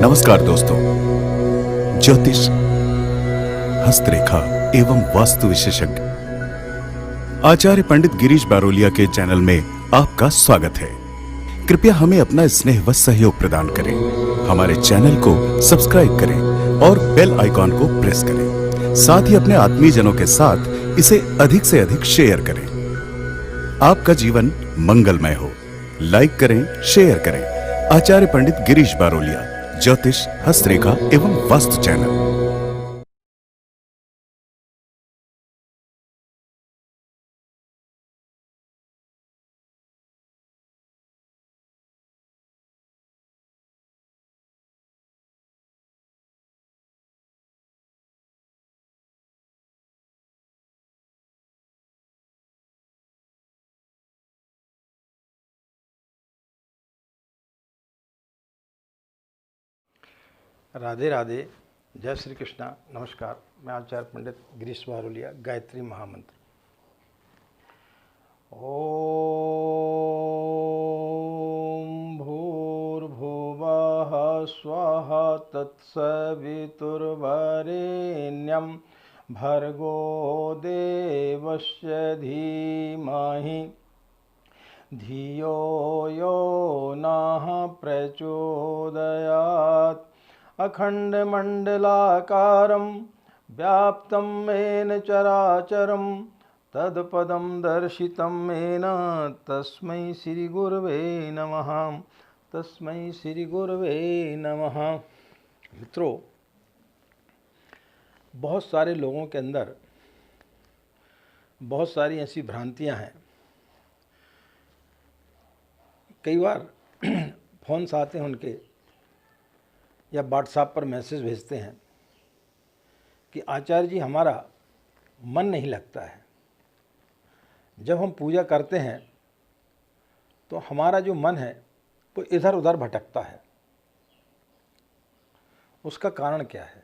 नमस्कार दोस्तों, ज्योतिष, हस्तरेखा एवं वास्तु विशेषज्ञ आचार्य पंडित गिरीश बारोलिया के चैनल में आपका स्वागत है। कृपया हमें अपना स्नेह व सहयोग प्रदान करें। हमारे चैनल को सब्सक्राइब करें और बेल आइकॉन को प्रेस करें। साथ ही अपने आत्मीयजनों के साथ इसे अधिक से अधिक शेयर करें। आपका जीवन मंगलमय हो। लाइक करें, शेयर करें। आचार्य पंडित गिरीश बारोलिया, ज्योतिष, हस्तरेखा एवं वास्तु चैनल। राधे राधे, जय श्री कृष्णा। नमस्कार, मैं आचार्य पंडित गिरीश बारोलिया। गायत्री महामंत्र। ओम भूर्भुवः स्वः तत्सवितुर्वरेण्यं भर्गो देवस्य धीमहि धियो यो नः प्रचोदयात्। अखण्डमण्डलाकारं व्याप्तं येन चराचरं तत्पदं दर्शितं येन तस्मै श्रीगुरवे नमः। तस्मै श्रीगुरवे नमः। मित्रों, बहुत सारे लोगों के अंदर बहुत सारी ऐसी भ्रांतियां हैं। कई बार फ़ोन्स आते हैं उनके, या व्हाट्सएप पर मैसेज भेजते हैं कि आचार्य जी, हमारा मन नहीं लगता है। जब हम पूजा करते हैं तो हमारा जो मन है वो इधर उधर भटकता है। उसका कारण क्या है?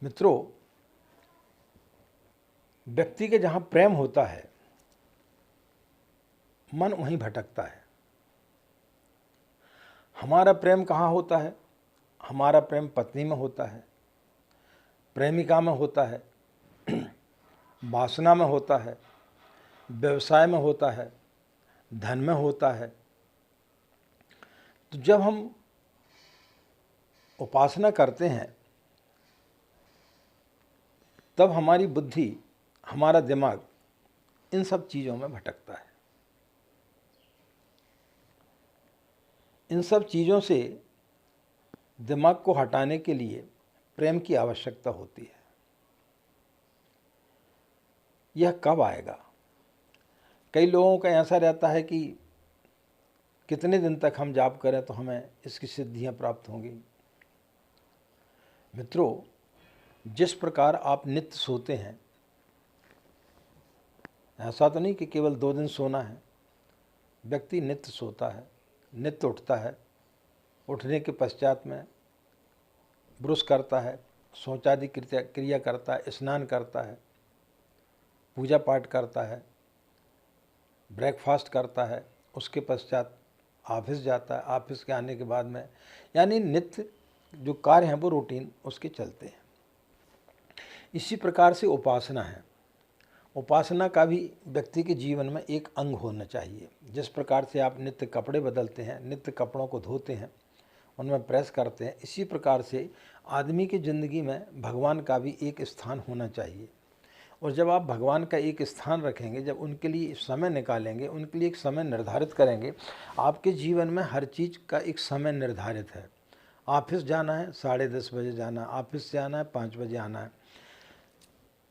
मित्रों, व्यक्ति के जहाँ प्रेम होता है, मन वहीं भटकता है। हमारा प्रेम कहाँ होता है? हमारा प्रेम पत्नी में होता है, प्रेमिका में होता है, वासना में होता है, व्यवसाय में होता है, धन में होता है। तो जब हम उपासना करते हैं तब हमारी बुद्धि, हमारा दिमाग इन सब चीज़ों में भटकता है। इन सब चीज़ों से दिमाग को हटाने के लिए प्रेम की आवश्यकता होती है। यह कब आएगा? कई लोगों का ऐसा रहता है कि कितने दिन तक हम जाप करें तो हमें इसकी सिद्धियां प्राप्त होंगी। मित्रों, जिस प्रकार आप नित्य सोते हैं, ऐसा तो नहीं कि केवल 2 दिन सोना है। व्यक्ति नित्य सोता है, नित्य उठता है। उठने के पश्चात में ब्रुश करता है, शौचादि क्रिया करता है, स्नान करता है, पूजा पाठ करता है, ब्रेकफास्ट करता है। उसके पश्चात ऑफिस जाता है। ऑफिस के आने के बाद में, यानी नित्य जो कार्य हैं वो रूटीन उसके चलते हैं। इसी प्रकार से उपासना है। उपासना का भी व्यक्ति के जीवन में एक अंग होना चाहिए। जिस प्रकार से आप नित्य कपड़े बदलते हैं, नित्य कपड़ों को धोते हैं, उनमें प्रेस करते हैं, इसी प्रकार से आदमी की ज़िंदगी में भगवान का भी एक स्थान होना चाहिए। और जब आप भगवान का एक स्थान रखेंगे, जब उनके लिए समय निकालेंगे, उनके लिए एक समय निर्धारित करेंगे। आपके जीवन में हर चीज़ का एक समय निर्धारित है। ऑफिस जाना है 10:30 बजे जाना है, ऑफिस से आना है 5 बजे आना है।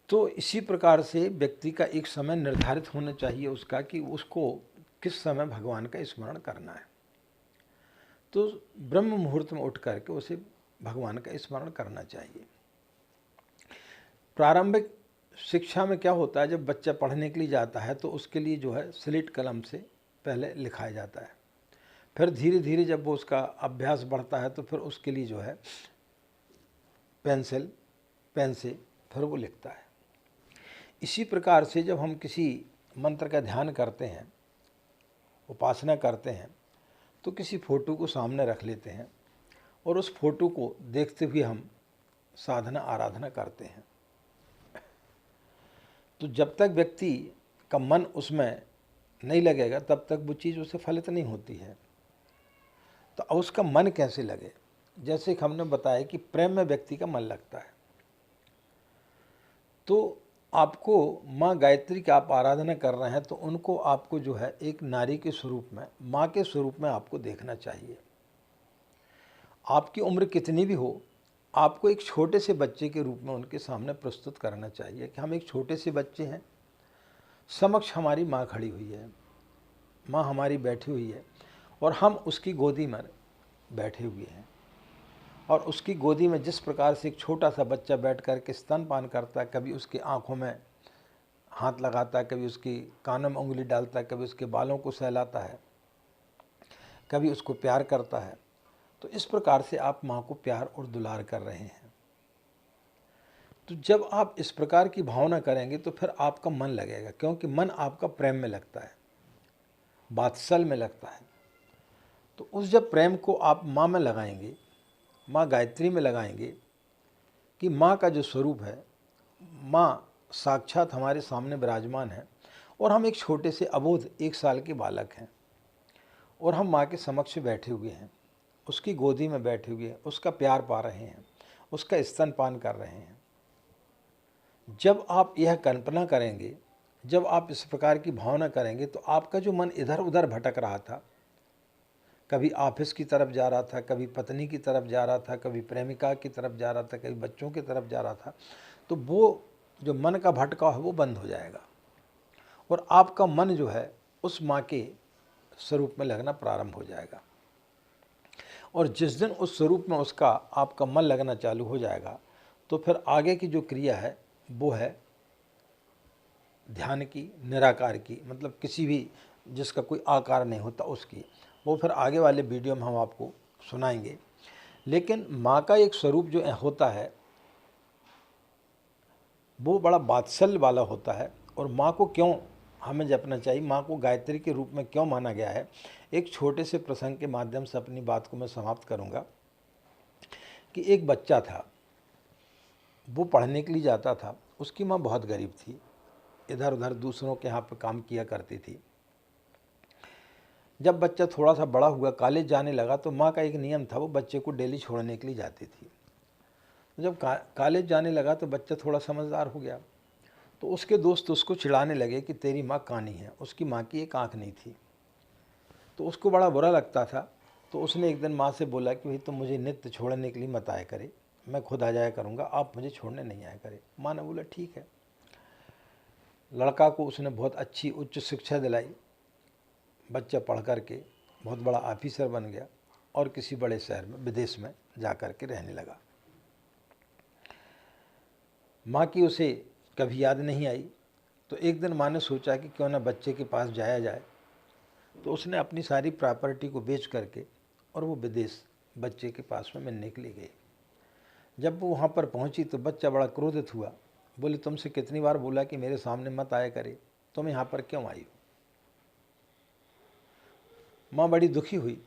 तो इसी प्रकार से व्यक्ति का एक समय निर्धारित होना चाहिए उसका, कि उसको किस समय भगवान का स्मरण करना है। तो ब्रह्म मुहूर्त में उठ करके उसे भगवान का स्मरण करना चाहिए। प्रारंभिक शिक्षा में क्या होता है, जब बच्चा पढ़ने के लिए जाता है तो उसके लिए जो है स्लेट कलम से पहले लिखाया जाता है। फिर धीरे धीरे जब वो उसका अभ्यास बढ़ता है तो फिर उसके लिए जो है पेन से फिर वो लिखता है। इसी प्रकार से जब हम किसी मंत्र का ध्यान करते हैं, उपासना करते हैं, तो किसी फ़ोटो को सामने रख लेते हैं और उस फोटो को देखते हुए हम साधना आराधना करते हैं। तो जब तक व्यक्ति का मन उसमें नहीं लगेगा तब तक वो चीज़ उसे फलित नहीं होती है। तो अब उसका मन कैसे लगे? जैसे कि हमने बताया कि प्रेम में व्यक्ति का मन लगता है। तो आपको माँ गायत्री की आप आराधना कर रहे हैं तो उनको आपको जो है एक नारी के स्वरूप में, माँ के स्वरूप में आपको देखना चाहिए। आपकी उम्र कितनी भी हो, आपको एक छोटे से बच्चे के रूप में उनके सामने प्रस्तुत करना चाहिए कि हम एक छोटे से बच्चे हैं, समक्ष हमारी माँ खड़ी हुई है, माँ हमारी बैठी हुई है और हम उसकी गोदी में बैठे हुए हैं। और उसकी गोदी में जिस प्रकार से एक छोटा सा बच्चा बैठ कर के स्तनपान करता है, कभी उसकी आँखों में हाथ लगाता है, कभी उसकी कानों में उंगली डालता है, कभी उसके बालों को सहलाता है, कभी उसको प्यार करता है, तो इस प्रकार से आप माँ को प्यार और दुलार कर रहे हैं। तो जब आप इस प्रकार की भावना करेंगे तो फिर आपका मन लगेगा, क्योंकि मन आपका प्रेम में लगता है, वात्सल में लगता है। तो उस जब प्रेम को आप माँ में लगाएंगे, माँ गायत्री में लगाएंगे कि माँ का जो स्वरूप है, माँ साक्षात हमारे सामने विराजमान है और हम एक छोटे से अबोध 1 साल के बालक हैं और हम माँ के समक्ष बैठे हुए हैं, उसकी गोदी में बैठे हुए हैं, उसका प्यार पा रहे हैं, उसका स्तनपान कर रहे हैं। जब आप यह कल्पना करेंगे, जब आप इस प्रकार की भावना करेंगे तो आपका जो मन इधर उधर भटक रहा था, कभी ऑफिस की तरफ जा रहा था, कभी पत्नी की तरफ जा रहा था, कभी प्रेमिका की तरफ जा रहा था, कभी बच्चों की तरफ जा रहा था, तो वो जो मन का भटकाव है वो बंद हो जाएगा और आपका मन जो है उस माँ के स्वरूप में लगना प्रारंभ हो जाएगा। और जिस दिन उस स्वरूप में उसका आपका मन लगना चालू हो जाएगा तो फिर आगे की जो क्रिया है वो है ध्यान की, निराकार की, मतलब किसी भी जिसका कोई आकार नहीं होता उसकी। वो फिर आगे वाले वीडियो में हम आपको सुनाएंगे। लेकिन माँ का एक स्वरूप जो होता है वो बड़ा वात्सल्य वाला होता है। और माँ को क्यों हमें जपना चाहिए, माँ को गायत्री के रूप में क्यों माना गया है, एक छोटे से प्रसंग के माध्यम से अपनी बात को मैं समाप्त करूँगा। कि एक बच्चा था, वो पढ़ने के लिए जाता था, उसकी माँ बहुत गरीब थी, इधर उधर दूसरों के यहाँ पर काम किया करती थी। जब बच्चा थोड़ा सा बड़ा हुआ, कॉलेज जाने लगा, तो माँ का एक नियम था, वो बच्चे को डेली छोड़ने के लिए जाती थी। जब कॉलेज जाने लगा तो बच्चा थोड़ा समझदार हो गया, तो उसके दोस्त उसको चिढ़ाने लगे कि तेरी माँ कानी है, उसकी माँ की एक आँख नहीं थी। तो उसको बड़ा बुरा लगता था। तो उसने एक दिन माँ से बोला कि भाई तुम मुझे नित्य छोड़ने के लिए मत आया करे, मैं खुद आ जाया करूँगा, आप मुझे छोड़ने नहीं आया करे। माँ ने बोला ठीक है। लड़का को उसने बहुत अच्छी उच्च शिक्षा दिलाई, बच्चा पढ़ कर के बहुत बड़ा ऑफिसर बन गया और किसी बड़े शहर में, विदेश में जा कर के रहने लगा। माँ की उसे कभी याद नहीं आई। तो एक दिन माँ ने सोचा कि क्यों ना बच्चे के पास जाया जाए। तो उसने अपनी सारी प्रॉपर्टी को बेच करके और वो विदेश बच्चे के पास में मिलने के लिए गई। जब वो वहाँ पर पहुँची तो बच्चा बड़ा क्रोधित हुआ, बोले तुमसे कितनी बार बोला कि मेरे सामने मत आया करे, तुम यहाँ पर क्यों आई हो। माँ बड़ी दुखी हुई,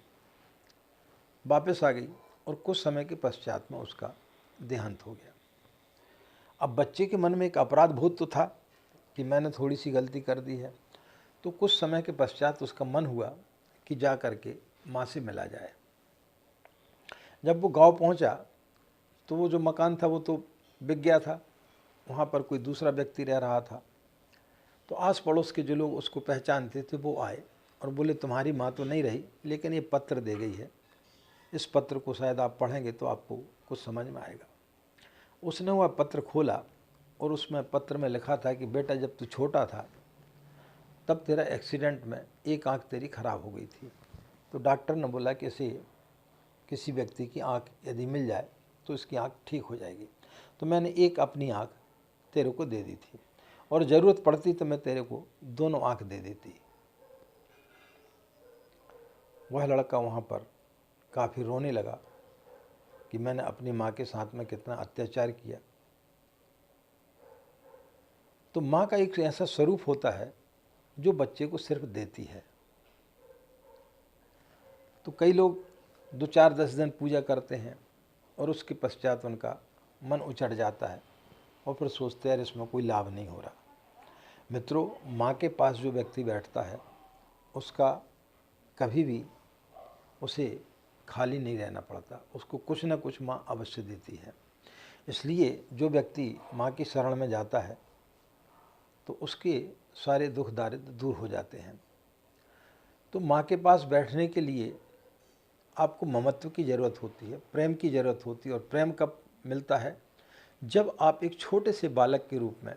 वापस आ गई और कुछ समय के पश्चात में उसका देहांत हो गया। अब बच्चे के मन में एक अपराध बोध तो था कि मैंने थोड़ी सी गलती कर दी है। तो कुछ समय के पश्चात उसका मन हुआ कि जा करके माँ से मिला जाए। जब वो गांव पहुंचा तो वो जो मकान था वो तो बिक गया था, वहाँ पर कोई दूसरा व्यक्ति रह रहा था। तो आस पड़ोस के जो लोग उसको पहचानते थे वो आए और बोले तुम्हारी माँ तो नहीं रही, लेकिन ये पत्र दे गई है, इस पत्र को शायद आप पढ़ेंगे तो आपको कुछ समझ में आएगा। उसने वह पत्र खोला और उसमें पत्र में लिखा था कि बेटा जब तू छोटा था तब तेरा एक्सीडेंट में एक आंख तेरी खराब हो गई थी। तो डॉक्टर ने बोला कि इसे किसी व्यक्ति की आंख यदि मिल जाए तो इसकी आंख ठीक हो जाएगी। तो मैंने एक अपनी आंख तेरे को दे दी थी और ज़रूरत पड़ती तो मैं तेरे को दोनों आंख दे देती। वह लड़का वहाँ पर काफ़ी रोने लगा कि मैंने अपनी माँ के साथ में कितना अत्याचार किया। तो माँ का एक ऐसा स्वरूप होता है जो बच्चे को सिर्फ देती है। तो कई लोग 2-4-10 दिन पूजा करते हैं और उसके पश्चात उनका मन उचट जाता है और फिर सोचते हैं यार इसमें कोई लाभ नहीं हो रहा। मित्रों, माँ के पास जो व्यक्ति बैठता है उसका कभी भी उसे खाली नहीं रहना पड़ता, उसको कुछ न कुछ माँ अवश्य देती है। इसलिए जो व्यक्ति माँ की शरण में जाता है तो उसके सारे दुख दारिद्र दूर हो जाते हैं। तो माँ के पास बैठने के लिए आपको ममत्व की ज़रूरत होती है, प्रेम की ज़रूरत होती है। और प्रेम कब मिलता है? जब आप एक छोटे से बालक के रूप में,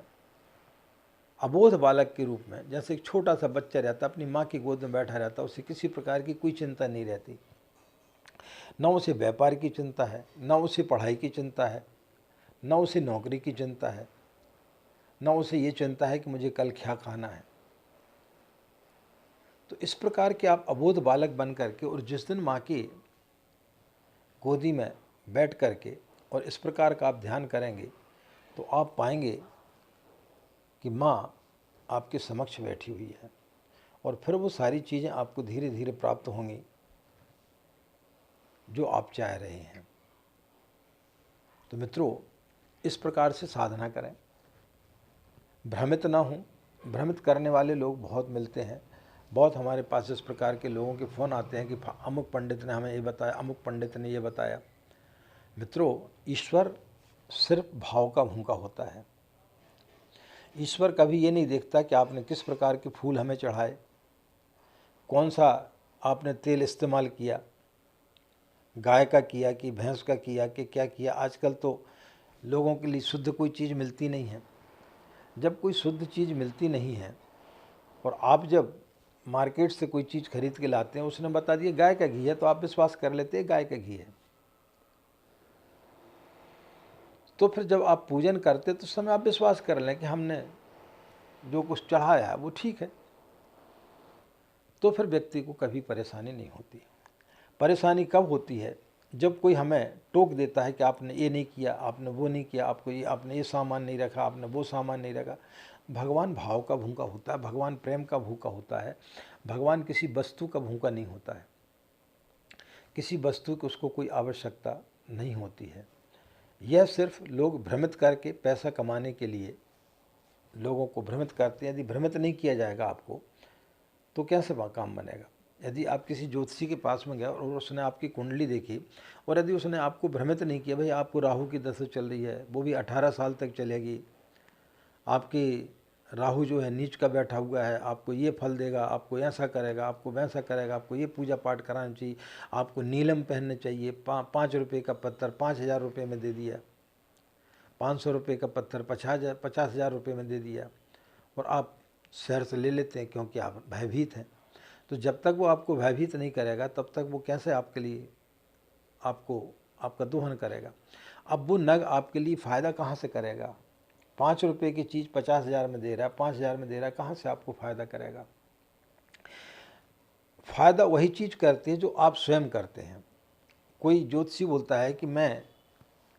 अबोध बालक के रूप में, जैसे एक छोटा सा बच्चा रहता है अपनी माँ की गोद में बैठा रहता है, उसे किसी प्रकार की कोई चिंता नहीं रहती, न उसे व्यापार की चिंता है, न उसे पढ़ाई की चिंता है, न उसे नौकरी की चिंता है, न उसे ये चिंता है कि मुझे कल क्या खाना है। तो इस प्रकार के आप अबोध बालक बन करके और जिस दिन माँ की गोदी में बैठ करके और इस प्रकार का आप ध्यान करेंगे तो आप पाएंगे कि माँ आपके समक्ष बैठी हुई है और फिर वो सारी चीज़ें आपको धीरे धीरे प्राप्त होंगी जो आप चाह रहे हैं। तो मित्रों, इस प्रकार से साधना करें, भ्रमित ना हों। भ्रमित करने वाले लोग बहुत मिलते हैं। बहुत हमारे पास इस प्रकार के लोगों के फ़ोन आते हैं कि अमुक पंडित ने हमें ये बताया, अमुक पंडित ने ये बताया। मित्रों, ईश्वर सिर्फ भाव का भूखा होता है। ईश्वर कभी ये नहीं देखता कि आपने किस प्रकार के फूल हमें चढ़ाए, कौन सा आपने तेल इस्तेमाल किया, गाय का किया कि भैंस का किया कि क्या किया। आजकल तो लोगों के लिए शुद्ध कोई चीज़ मिलती नहीं है। जब कोई शुद्ध चीज़ मिलती नहीं है और आप जब मार्केट से कोई चीज़ खरीद के लाते हैं, उसने बता दिया गाय का घी है, तो आप विश्वास कर लेते हैं गाय का घी है। तो फिर जब आप पूजन करते तो उस समय आप विश्वास कर लें कि हमने जो कुछ चढ़ाया है वो ठीक है। तो फिर व्यक्ति को कभी परेशानी नहीं होती। परेशानी कब होती है? जब कोई हमें टोक देता है कि आपने ये नहीं किया, आपने वो नहीं किया, आपने ये सामान नहीं रखा, आपने वो सामान नहीं रखा। भगवान भाव का भूखा होता है, भगवान प्रेम का भूखा होता है, भगवान किसी वस्तु का भूखा नहीं होता है। किसी वस्तु की उसको कोई आवश्यकता नहीं होती है। यह सिर्फ लोग भ्रमित करके पैसा कमाने के लिए लोगों को भ्रमित करते हैं। यदि भ्रमित नहीं किया जाएगा आपको तो कैसे काम बनेगा? यदि आप किसी ज्योतिषी के पास में गए और उसने आपकी कुंडली देखी और यदि उसने आपको भ्रमित नहीं किया, भाई आपको राहु की दशा चल रही है, वो भी 18 साल तक चलेगी, आपकी राहु जो है नीच का बैठा हुआ है, आपको ये फल देगा, आपको ऐसा करेगा, आपको वैसा करेगा, आपको ये पूजा पाठ कराना चाहिए, आपको नीलम पहनने चाहिए, 5 रुपये का पत्थर 5,000 रुपये में दे दिया, 500 रुपये का पत्थर 50,000 रुपये में दे दिया, और आप शहर से ले लेते हैं क्योंकि आप भयभीत हैं। तो जब तक वो आपको भयभीत नहीं करेगा तब तक वो कैसे आपके लिए आपका दोहन करेगा? अब वो नग आपके लिए फ़ायदा कहाँ से करेगा? 5 रुपये की चीज़ 50,000 में दे रहा है, 5,000 में दे रहा है, कहाँ से आपको फ़ायदा करेगा? फ़ायदा वही चीज़ करती है जो आप स्वयं करते हैं। कोई ज्योतिषी बोलता है कि मैं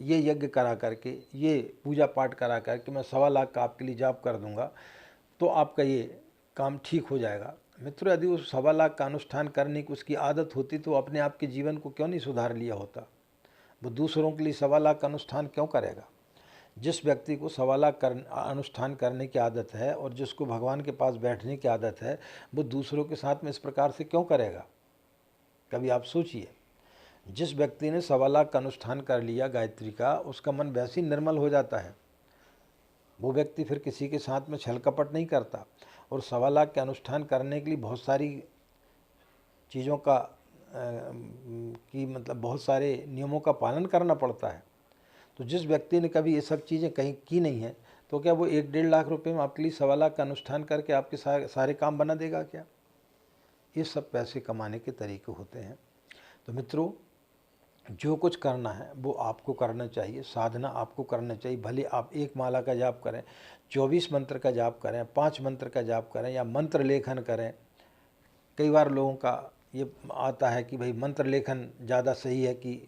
ये यज्ञ करा करके, ये पूजा पाठ करा करके मैं 1.25 लाख का आपके लिए जाप कर दूंगा तो आपका ये काम ठीक हो जाएगा। मित्रों, यदि उस 1.25 लाख का अनुष्ठान करने की उसकी आदत होती तो अपने आप के जीवन को क्यों नहीं सुधार लिया होता? वो दूसरों के लिए 1.25 लाख का अनुष्ठान क्यों करेगा? जिस व्यक्ति को 1.25 लाख अनुष्ठान करने की आदत है और जिसको भगवान के पास बैठने की आदत है, वो दूसरों के साथ में इस प्रकार से क्यों करेगा? कभी आप सोचिए। जिस व्यक्ति ने 1.25 लाख का अनुष्ठान कर लिया गायत्री का, उसका मन वैसे ही निर्मल हो जाता है। वो व्यक्ति फिर किसी के साथ में छल कपट नहीं करता। और 1.25 लाख के अनुष्ठान करने के लिए बहुत सारी चीज़ों का मतलब बहुत सारे नियमों का पालन करना पड़ता है। तो जिस व्यक्ति ने कभी ये सब चीज़ें कहीं की नहीं है तो क्या वो 1-1.5 लाख रुपए में आपके लिए 1.25 लाख का अनुष्ठान करके आपके सारे काम बना देगा क्या? ये सब पैसे कमाने के तरीके होते हैं। तो मित्रों, जो कुछ करना है वो आपको करना चाहिए, साधना आपको करना चाहिए। भले आप 1 माला का जाप करें, 24 मंत्र का जाप करें, 5 मंत्र का जाप करें या मंत्र लेखन करें। कई बार लोगों का ये आता है कि भाई मंत्र लेखन ज़्यादा सही है कि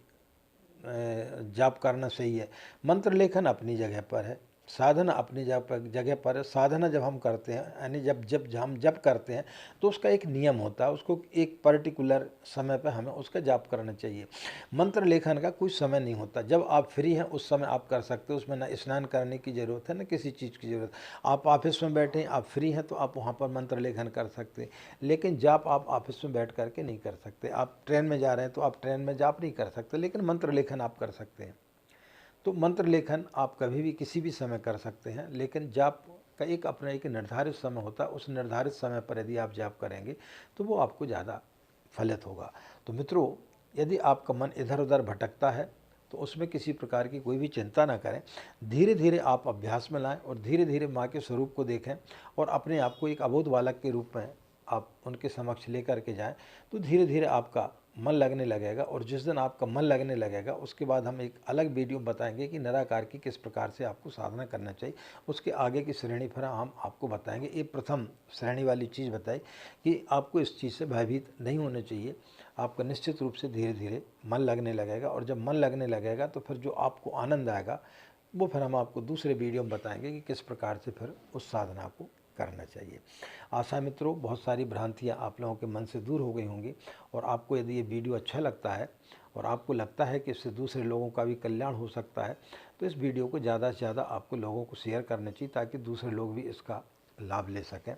जाप करना सही है। मंत्र लेखन अपनी जगह पर है, साधना अपनी जगह पर है। साधना जब हम करते हैं, यानी जब करते हैं तो उसका एक नियम होता है, उसको एक पर्टिकुलर समय पर हमें उसका जाप करना चाहिए। मंत्र लेखन का कोई समय नहीं होता, जब आप फ्री हैं उस समय आप कर सकते हो। उसमें ना स्नान करने की ज़रूरत है, ना किसी चीज़ की ज़रूरत। आप ऑफिस में बैठे हैं, आप फ्री हैं, तो आप वहाँ पर मंत्र लेखन कर सकते हैं। लेकिन जाप आप ऑफिस में बैठ करके नहीं कर सकते। आप ट्रेन में जा रहे हैं तो आप ट्रेन में जाप नहीं कर सकते, लेकिन मंत्र लेखन आप कर सकते हैं। तो मंत्र लेखन आप कभी भी किसी भी समय कर सकते हैं, लेकिन जाप का एक अपना एक निर्धारित समय होता है। उस निर्धारित समय पर यदि आप जाप करेंगे तो वो आपको ज़्यादा फलित होगा। तो मित्रों, यदि आपका मन इधर उधर भटकता है तो उसमें किसी प्रकार की कोई भी चिंता ना करें। धीरे धीरे आप अभ्यास में लाएं और धीरे धीरे माँ के स्वरूप को देखें और अपने आप को एक अबोध बालक के रूप में आप उनके समक्ष लेकर के जाएं। तो धीरे धीरे आपका मन लगने लगेगा, और जिस दिन आपका मन लगने लगेगा उसके बाद हम एक अलग वीडियो बताएंगे कि निराकार की किस प्रकार से आपको साधना करना चाहिए। उसके आगे की श्रेणी फिर हम आपको बताएंगे। ये प्रथम श्रेणी वाली चीज़ बताई कि आपको इस चीज़ से भयभीत नहीं होना चाहिए। आपका निश्चित रूप से धीरे धीरे मन लगने लगेगा, और जब मन लगने लगेगा तो फिर जो आपको आनंद आएगा वो फिर हम आपको दूसरे वीडियो में बताएंगे कि किस प्रकार से फिर उस साधना को करना चाहिए। आशा मित्रों, बहुत सारी भ्रांतियाँ आप लोगों के मन से दूर हो गई होंगी, और आपको यदि ये वीडियो अच्छा लगता है और आपको लगता है कि इससे दूसरे लोगों का भी कल्याण हो सकता है, तो इस वीडियो को ज़्यादा से ज़्यादा आपको लोगों को शेयर करना चाहिए, ताकि दूसरे लोग भी इसका लाभ ले सकें।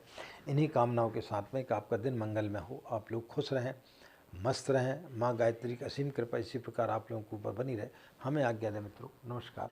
इन्हीं कामनाओं के साथ में कि आपका दिन मंगलमय हो, आप लोग खुश रहें, मस्त रहें। माँ गायत्री की असीम कृपा इसी प्रकार आप लोगों के ऊपर बनी रहे। हमें आज्ञा दें मित्रों, नमस्कार।